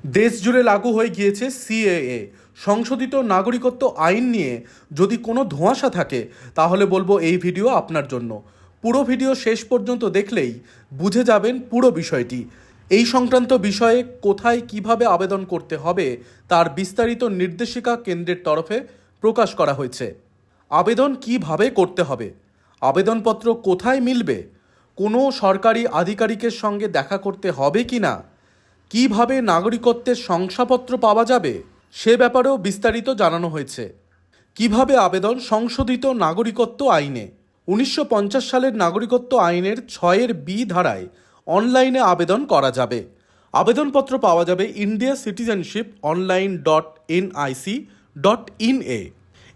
দেশ জুড়ে লাগু হয়ে গিয়েছে সিএএ সংশোধিত নাগরিকত্ব আইন নিয়ে যদি কোনো ধোঁয়াশা থাকে তাহলে বলবো এই ভিডিও আপনার জন্য। পুরো ভিডিও শেষ পর্যন্ত দেখলেই বুঝে যাবেন পুরো বিষয়টি। এই সংক্রান্ত বিষয়ে কোথায় কিভাবে আবেদন করতে হবে তার বিস্তারিত নির্দেশিকা কেন্দ্রের তরফে প্রকাশ করা হয়েছে। আবেদন কিভাবে করতে হবে, আবেদনপত্র কোথায় মিলবে, কোনো সরকারি আধিকারিকের সঙ্গে দেখা করতে হবে কি না, কিভাবে নাগরিকত্বের শংসাপত্র পাওয়া যাবে সে ব্যাপারেও বিস্তারিত জানানো হয়েছে। কিভাবে আবেদন সংশোধিত নাগরিকত্ব আইনে 1950 সালের নাগরিকত্ব আইনের 6(b) ধারায় অনলাইনে আবেদন করা যাবে। আবেদনপত্র পাওয়া যাবে ইন্ডিয়া সিটিজেনশিপ অনলাইন .nic.in-এ।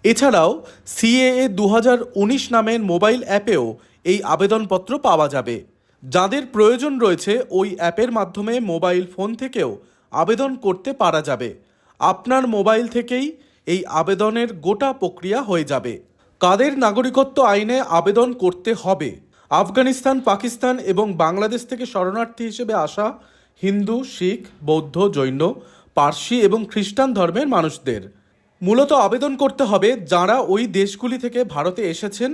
এছাড়াও সিএএ 2019 নামের মোবাইল অ্যাপেও এই আবেদনপত্র পাওয়া যাবে। যাদের প্রয়োজন রয়েছে ওই অ্যাপের মাধ্যমে মোবাইল ফোন থেকেও আবেদন করতে পারা যাবে। আপনার মোবাইল থেকেই এই আবেদনের গোটা প্রক্রিয়া হয়ে যাবে। কাদের নাগরিকত্ব আইনে আবেদন করতে হবে? আফগানিস্তান, পাকিস্তান এবং বাংলাদেশ থেকে শরণার্থী হিসেবে আসা হিন্দু, শিখ, বৌদ্ধ, জৈন, পার্সি এবং খ্রিস্টান ধর্মের মানুষদের মূলত আবেদন করতে হবে যারা ওই দেশগুলি থেকে ভারতে এসেছেন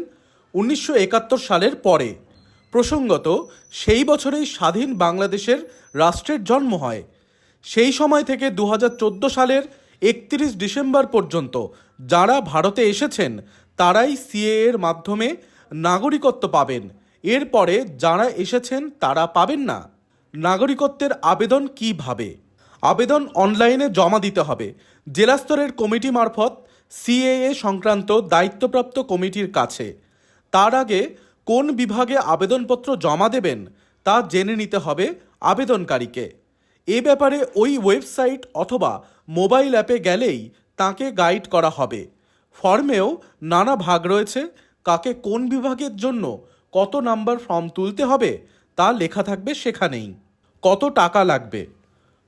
1971 সালের পরে। প্রসঙ্গত, সেই বছরেই স্বাধীন বাংলাদেশের রাষ্ট্রের জন্ম হয়। সেই সময় থেকে 2014 সালের 31 ডিসেম্বর পর্যন্ত যারা ভারতে এসেছেন তারাই সিএএর মাধ্যমে নাগরিকত্ব পাবেন। এরপরে যারা এসেছেন তারা পাবেন না। নাগরিকত্বের আবেদন কিভাবে? আবেদন অনলাইনে জমা দিতে হবে জেলা স্তরের কমিটি মারফত সিএএ সংক্রান্ত দায়িত্বপ্রাপ্ত কমিটির কাছে। তার আগে কোন বিভাগে আবেদনপত্র জমা দেবেন তা জেনে নিতে হবে আবেদনকারীকে। এ ব্যাপারে ওই ওয়েবসাইট অথবা মোবাইল অ্যাপে গেলেই তাকে গাইড করা হবে। ফর্মেও নানা ভাগ রয়েছে, কাকে কোন বিভাগের জন্য কত নাম্বার ফর্ম তুলতে হবে তা লেখা থাকবে সেখানেই। কত টাকা লাগবে?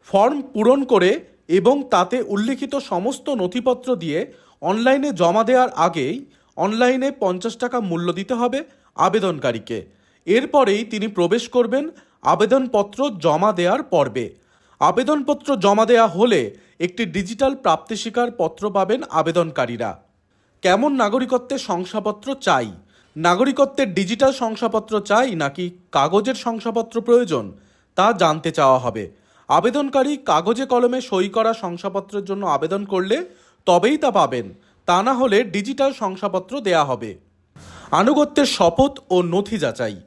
ফর্ম পূরণ করে এবং তাতে উল্লিখিত সমস্ত নথিপত্র দিয়ে অনলাইনে জমা দেওয়ার আগেই অনলাইনে 50 টাকা মূল্য দিতে হবে আবেদনকারীকে। এরপরেই তিনি প্রবেশ করবেন আবেদনপত্র জমা দেওয়ার পর্বে। আবেদনপত্র জমা দেওয়া হলে একটি ডিজিটাল প্রাপ্তি স্বীকার পত্র পাবেন আবেদনকারীরা। কেমন নাগরিকত্বের শংসাপত্র চাই? নাগরিকত্বের ডিজিটাল শংসাপত্র চাই নাকি কাগজের শংসাপত্র প্রয়োজন তা জানতে চাওয়া হবে। আবেদনকারী কাগজে কলমে সই করা শংসাপত্রের জন্য আবেদন করলে তবেই তা পাবেন, তা না হলে ডিজিটাল শংসাপত্র দেয়া হবে। আনুগত্যের শপথ ও নথি যাচাই।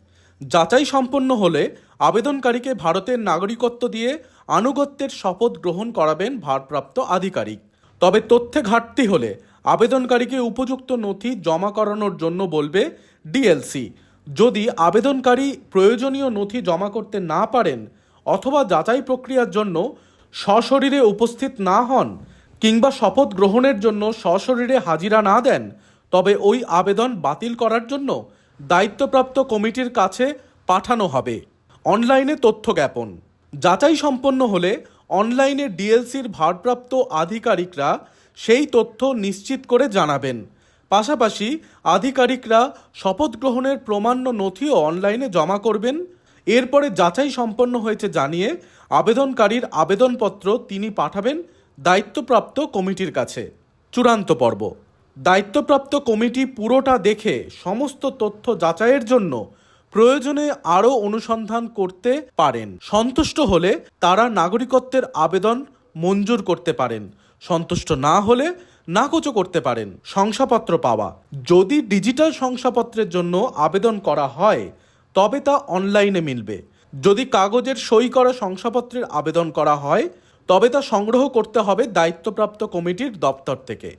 যাচাই সম্পন্ন হলে আবেদনকারীকে ভারতের নাগরিকত্ব দিয়ে আনুগত্যের শপথ গ্রহণ করাবেন ভারপ্রাপ্ত আধিকারিক। তবে তথ্যে ঘাটতি হলে আবেদনকারীকে উপযুক্ত নথি জমা করানোর জন্য বলবে ডিএলসি। যদি আবেদনকারী প্রয়োজনীয় নথি জমা করতে না পারেন অথবা যাচাই প্রক্রিয়ার জন্য সশরীরে উপস্থিত না হন কিংবা শপথ গ্রহণের জন্য সশরীরে হাজিরা না দেন, তবে ওই আবেদন বাতিল করার জন্য দায়িত্বপ্রাপ্ত কমিটির কাছে পাঠানো হবে। অনলাইনে তথ্য জ্ঞাপন। যাচাই সম্পন্ন হলে অনলাইনে ডিএলসির ভারপ্রাপ্ত আধিকারিকরা সেই তথ্য নিশ্চিত করে জানাবেন। পাশাপাশি আধিকারিকরা শপথ গ্রহণের প্রমাণ্য নথিও অনলাইনে জমা করবেন। এরপরে যাচাই সম্পন্ন হয়েছে জানিয়ে আবেদনকারীর আবেদনপত্র তিনি পাঠাবেন দায়িত্বপ্রাপ্ত কমিটির কাছে। চূড়ান্ত পর্ব। দায়িত্বপ্রাপ্ত কমিটি পুরোটা দেখে সমস্ত তথ্য যাচাইয়ের জন্য প্রয়োজনে আরও অনুসন্ধান করতে পারেন। সন্তুষ্ট হলে তারা নাগরিকত্বের আবেদন মঞ্জুর করতে পারেন, সন্তুষ্ট না হলে নাকচ করতে পারেন। শংসাপত্র পাওয়া। যদি ডিজিটাল শংসাপত্রের জন্য আবেদন করা হয় তবে তা অনলাইনে মিলবে। যদি কাগজের সই করা শংসাপত্রের আবেদন করা হয় তবে তা সংগ্রহ করতে হবে দায়িত্বপ্রাপ্ত কমিটির দপ্তর থেকে।